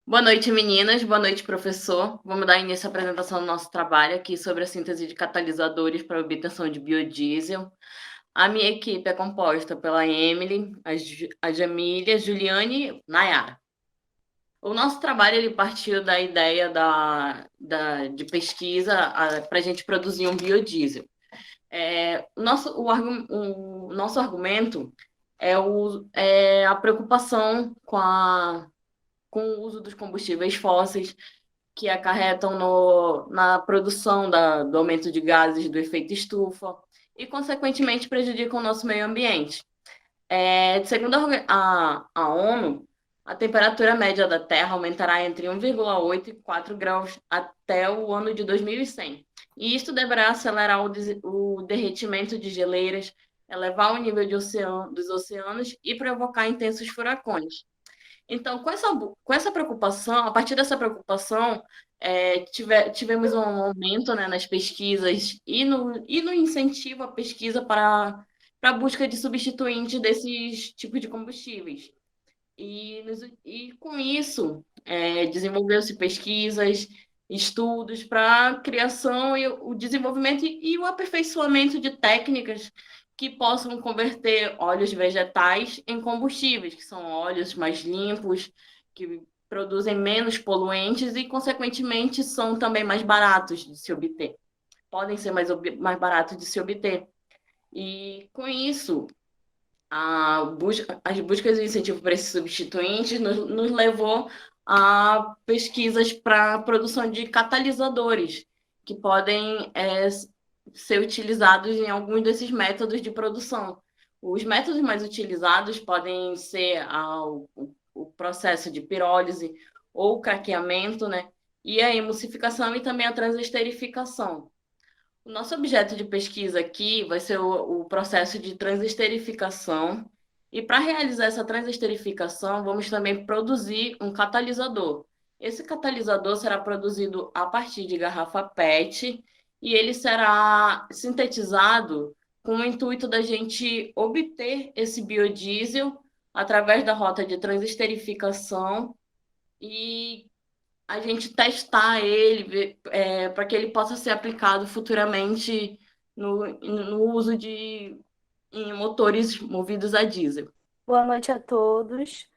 Boa noite, meninas. Boa noite, professor. Vamos dar início à apresentação do nosso trabalho aqui sobre a síntese de catalisadores para obtenção de biodiesel. A minha equipe é composta pela Emily, a Jamília, Juliane e Nayara. O nosso trabalho ele partiu da ideia de pesquisa para a gente produzir um biodiesel. O nosso argumento é a preocupação com o uso dos combustíveis fósseis que acarretam na produção do aumento de gases do efeito estufa e, consequentemente, prejudicam o nosso meio ambiente. Segundo a ONU, a temperatura média da Terra aumentará entre 1,8 e 4 graus até o ano de 2100. E isto deverá acelerar o derretimento de geleiras, elevar o nível dos oceanos e provocar intensos furacões. Então, com essa preocupação, a partir dessa preocupação, tivemos um aumento, né, nas pesquisas e no incentivo à pesquisa para a busca de substituintes desses tipos de combustíveis. E com isso, desenvolveu-se pesquisas, estudos para a criação e o desenvolvimento e o aperfeiçoamento de técnicas que possam converter óleos vegetais em combustíveis, que são óleos mais limpos, que produzem menos poluentes e, consequentemente, são também mais baratos de se obter. Podem ser mais baratos de se obter. E com isso, as buscas de incentivo para esses substituintes nos levou a pesquisas para a produção de catalisadores, que podem ser utilizados em alguns desses métodos de produção. Os métodos mais utilizados podem ser o processo de pirólise ou craqueamento, né? E a emulsificação e também a transesterificação. O nosso objeto de pesquisa aqui vai ser o processo de transesterificação. E para realizar essa transesterificação, vamos também produzir um catalisador. Esse catalisador será produzido a partir de garrafa PET e ele será sintetizado com o intuito da gente obter esse biodiesel através da rota de transesterificação e a gente testar ele para que ele possa ser aplicado futuramente no uso em motores movidos a diesel. Boa noite a todos.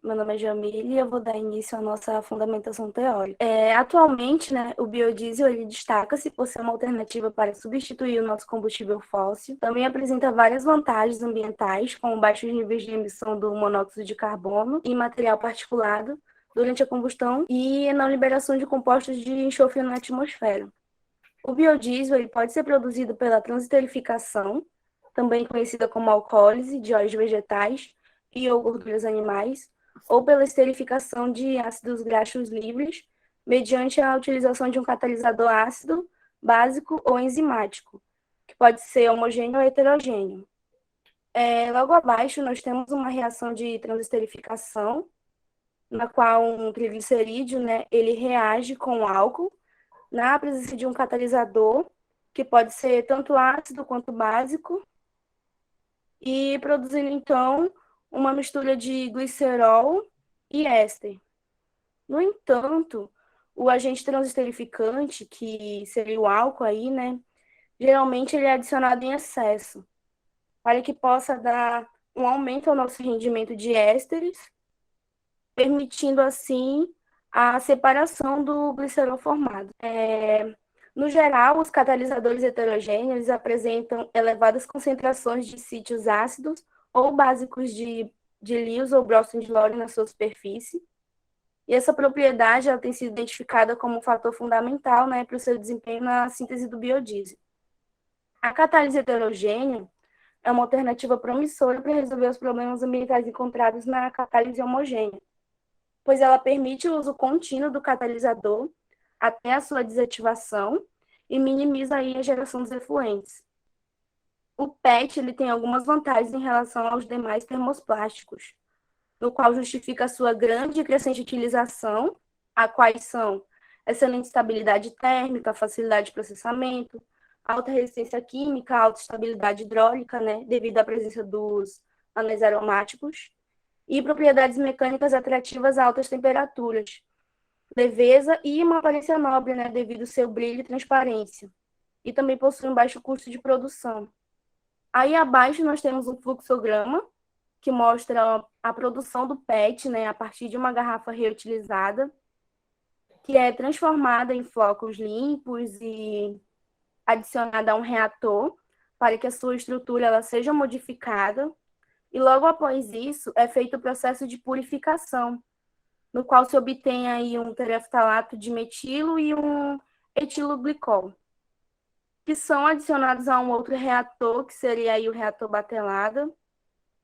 Meu nome é Jamile e eu vou dar início à nossa fundamentação teórica. Atualmente, né, o biodiesel ele destaca-se por ser uma alternativa para substituir o nosso combustível fóssil. Também apresenta várias vantagens ambientais, como baixos níveis de emissão do monóxido de carbono e material particulado durante a combustão e na liberação de compostos de enxofre na atmosfera. O biodiesel ele pode ser produzido pela transesterificação, também conhecida como alcoólise de óleos vegetais e ou gorduras animais, ou pela esterificação de ácidos graxos livres, mediante a utilização de um catalisador ácido, básico ou enzimático, que pode ser homogêneo ou heterogêneo. Logo abaixo, nós temos uma reação de transesterificação, na qual um triglicerídeo, né, ele reage com álcool, na presença de um catalisador, que pode ser tanto ácido quanto básico, e produzindo, então, uma mistura de glicerol e éster. No entanto, o agente transesterificante, que seria o álcool aí, né, geralmente ele é adicionado em excesso, para que possa dar um aumento ao nosso rendimento de ésteres, permitindo, assim, a separação do glicerol formado. No geral, os catalisadores heterogêneos apresentam elevadas concentrações de sítios ácidos ou básicos de Lewis ou Bronsted Lowry na sua superfície. E essa propriedade ela tem sido identificada como um fator fundamental, né, para o seu desempenho na síntese do biodiesel. A catálise heterogênea é uma alternativa promissora para resolver os problemas ambientais encontrados na catálise homogênea, pois ela permite o uso contínuo do catalisador até a sua desativação e minimiza aí a geração dos efluentes. O PET ele tem algumas vantagens em relação aos demais termoplásticos, no qual justifica a sua grande e crescente utilização, a quais são excelente estabilidade térmica, facilidade de processamento, alta resistência química, alta estabilidade hidráulica, né, devido à presença dos anéis aromáticos, e propriedades mecânicas atrativas a altas temperaturas, leveza e uma aparência nobre, né, devido ao seu brilho e transparência. E também possui um baixo custo de produção. Aí abaixo nós temos um fluxograma, que mostra a produção do PET, né, a partir de uma garrafa reutilizada, que é transformada em flocos limpos e adicionada a um reator para que a sua estrutura ela seja modificada. E logo após isso é feito o processo de purificação, no qual se obtém aí um tereftalato de metilo e um etiloglicol, que são adicionados a um outro reator, que seria aí o reator batelada.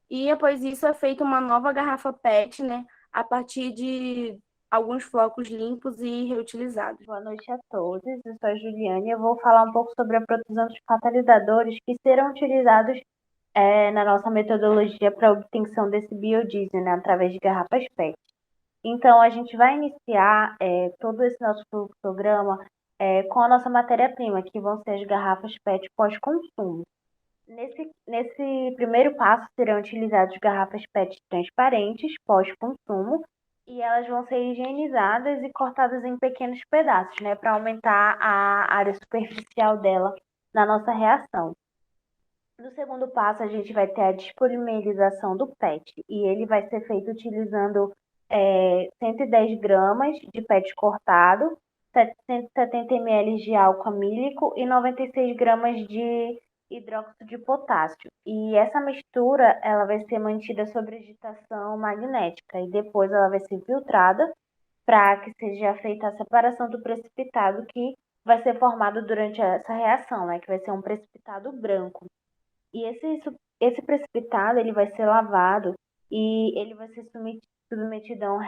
E após isso é feita uma nova garrafa PET, né, a partir de alguns flocos limpos e reutilizados. Boa noite a todos, eu sou a Juliane e eu vou falar um pouco sobre a produção dos catalisadores que serão utilizados na nossa metodologia para a obtenção desse biodiesel, né, através de garrafas PET. Então, a gente vai iniciar todo esse nosso programa com a nossa matéria-prima, que vão ser as garrafas PET pós-consumo. Nesse primeiro passo, serão utilizadas garrafas PET transparentes pós-consumo, e elas vão ser higienizadas e cortadas em pequenos pedaços, né, para aumentar a área superficial dela na nossa reação. No segundo passo, a gente vai ter a despolimerização do PET, e ele vai ser feito utilizando 110 gramas de PET cortado, 770 ml de álcool amílico e 96 gramas de hidróxido de potássio. E essa mistura ela vai ser mantida sob agitação magnética e depois ela vai ser filtrada para que seja feita a separação do precipitado que vai ser formado durante essa reação, né, que vai ser um precipitado branco. E esse precipitado ele vai ser lavado e ele vai ser submetido a um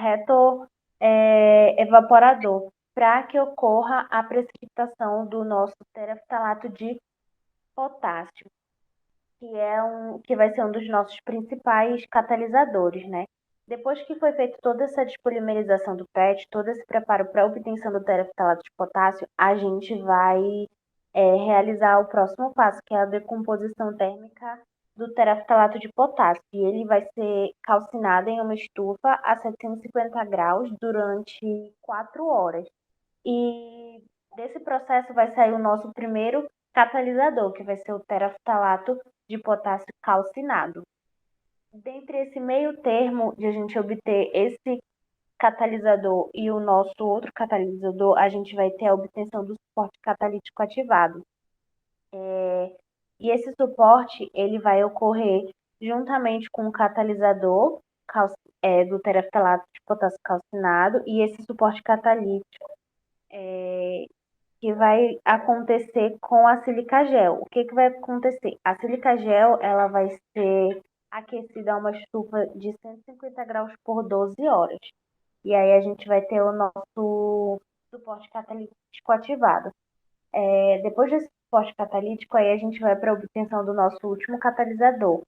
evaporador para que ocorra a precipitação do nosso tereftalato de potássio, que vai ser um dos nossos principais catalisadores, né? Depois que foi feita toda essa despolimerização do PET, todo esse preparo para a obtenção do tereftalato de potássio, a gente vai realizar o próximo passo, que é a decomposição térmica do tereftalato de potássio. E ele vai ser calcinado em uma estufa a 750 graus durante 4 horas. E desse processo vai sair o nosso primeiro catalisador, que vai ser o tereftalato de potássio calcinado. Dentre esse meio termo de a gente obter esse catalisador e o nosso outro catalisador, a gente vai ter a obtenção do suporte catalítico ativado. E esse suporte ele vai ocorrer juntamente com o catalisador do tereftalato de potássio calcinado e esse suporte catalítico que vai acontecer com a sílica gel. O que vai acontecer? A sílica gel ela vai ser aquecida a uma estufa de 150 graus por 12 horas. E aí a gente vai ter o nosso suporte catalítico ativado. Depois desse suporte catalítico, aí a gente vai para a obtenção do nosso último catalisador,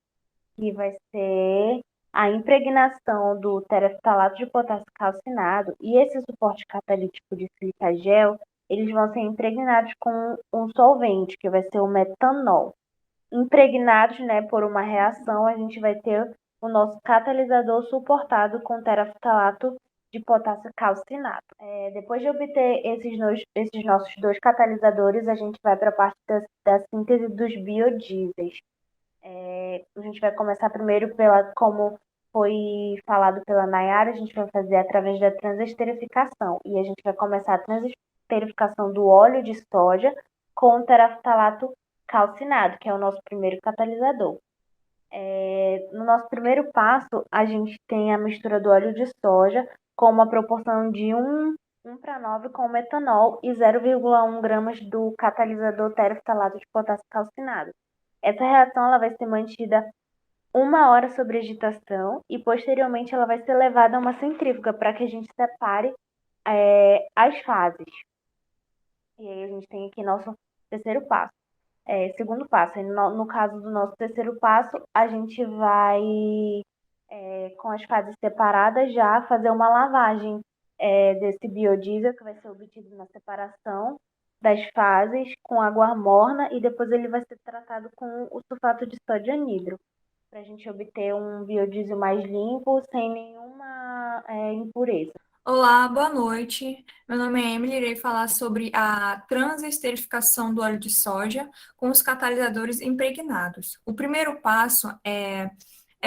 que vai ser a impregnação do tereftalato de potássio calcinado. E esse suporte catalítico de sílica gel, eles vão ser impregnados com um solvente, que vai ser o metanol. Impregnados, né, por uma reação, a gente vai ter o nosso catalisador suportado com tereftalato de potássio calcinado. Depois de obter esses nossos dois catalisadores, a gente vai para a parte da síntese dos biodiesels. A gente vai começar primeiro como foi falado pela Nayara, a gente vai fazer através da transesterificação. E a gente vai começar a transesterificação do óleo de soja com o tereftalato calcinado, que é o nosso primeiro catalisador. No nosso primeiro passo, a gente tem a mistura do óleo de soja com uma proporção de 1:9 com metanol e 0,1 gramas do catalisador tereftalato de potássio calcinado. Essa reação ela vai ser mantida 1 hora sob agitação e posteriormente ela vai ser levada a uma centrífuga para que a gente separe as fases. E aí a gente tem aqui nosso terceiro passo. Segundo passo, no caso do nosso terceiro passo, a gente vai, com as fases separadas, já fazer uma lavagem desse biodiesel que vai ser obtido na separação das fases com água morna e depois ele vai ser tratado com o sulfato de sódio anidro. para a gente obter um biodiesel mais limpo, sem nenhuma impureza. Olá, boa noite. Meu nome é Emily, irei falar sobre a transesterificação do óleo de soja com os catalisadores impregnados. O primeiro passo é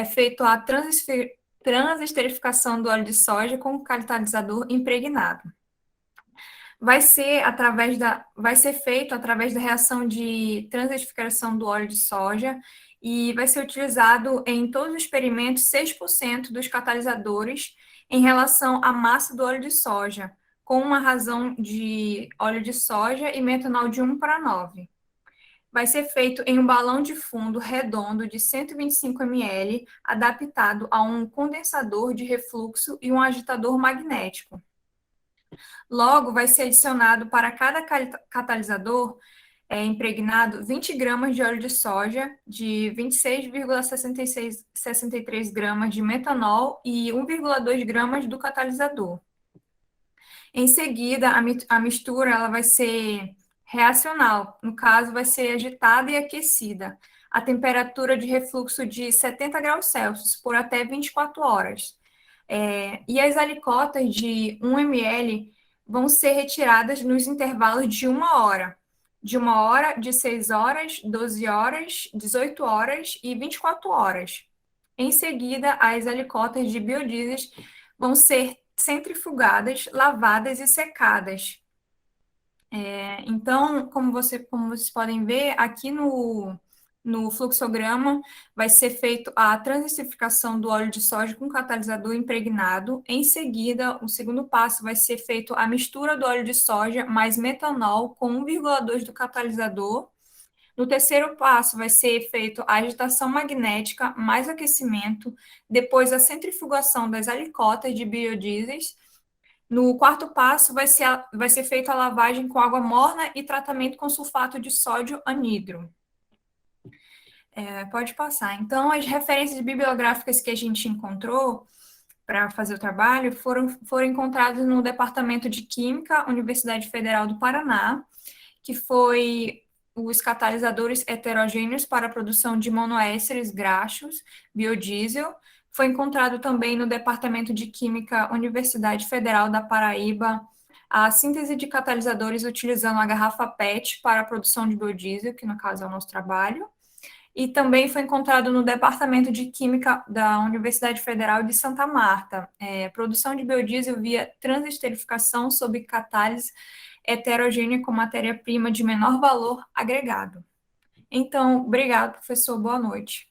feito a transesterificação do óleo de soja com o catalisador impregnado. Vai ser feito através da reação de transesterificação do óleo de soja e vai ser utilizado em todos os experimentos 6% dos catalisadores em relação à massa do óleo de soja, com uma razão de óleo de soja e metanol de 1:9. Vai ser feito em um balão de fundo redondo de 125 ml, adaptado a um condensador de refluxo e um agitador magnético. Logo, vai ser adicionado para cada catalisador impregnado 20 gramas de óleo de soja, de 26,63 gramas de metanol e 1,2 gramas do catalisador. Em seguida, a mistura ela vai ser reacional, no caso, vai ser agitada e aquecida, a temperatura de refluxo de 70 graus Celsius por até 24 horas. E as alicotas de 1 ml vão ser retiradas nos intervalos de 1 hora. De 1 hora, de 6 horas, 12 horas, 18 horas e 24 horas. Em seguida, as alicotas de biodiesel vão ser centrifugadas, lavadas e secadas. Então, como vocês podem ver, aqui no fluxograma vai ser feito a transesterificação do óleo de soja com catalisador impregnado. Em seguida, o segundo passo vai ser feito a mistura do óleo de soja mais metanol com 1,2 do catalisador. No terceiro passo, vai ser feito a agitação magnética mais aquecimento, depois a centrifugação das alicotas de biodiesel. No quarto passo, vai ser feita a lavagem com água morna e tratamento com sulfato de sódio anidro. Pode passar. Então, as referências bibliográficas que a gente encontrou para fazer o trabalho foram encontradas no Departamento de Química, Universidade Federal do Paraná, que foi os catalisadores heterogêneos para a produção de monoésteres graxos, biodiesel. Foi encontrado também no Departamento de Química, Universidade Federal da Paraíba, a síntese de catalisadores utilizando a garrafa PET para a produção de biodiesel, que no caso é o nosso trabalho. E também foi encontrado no Departamento de Química da Universidade Federal de Santa Marta, produção de biodiesel via transesterificação sob catálise heterogênea com matéria-prima de menor valor agregado. Então, obrigado, professor, boa noite.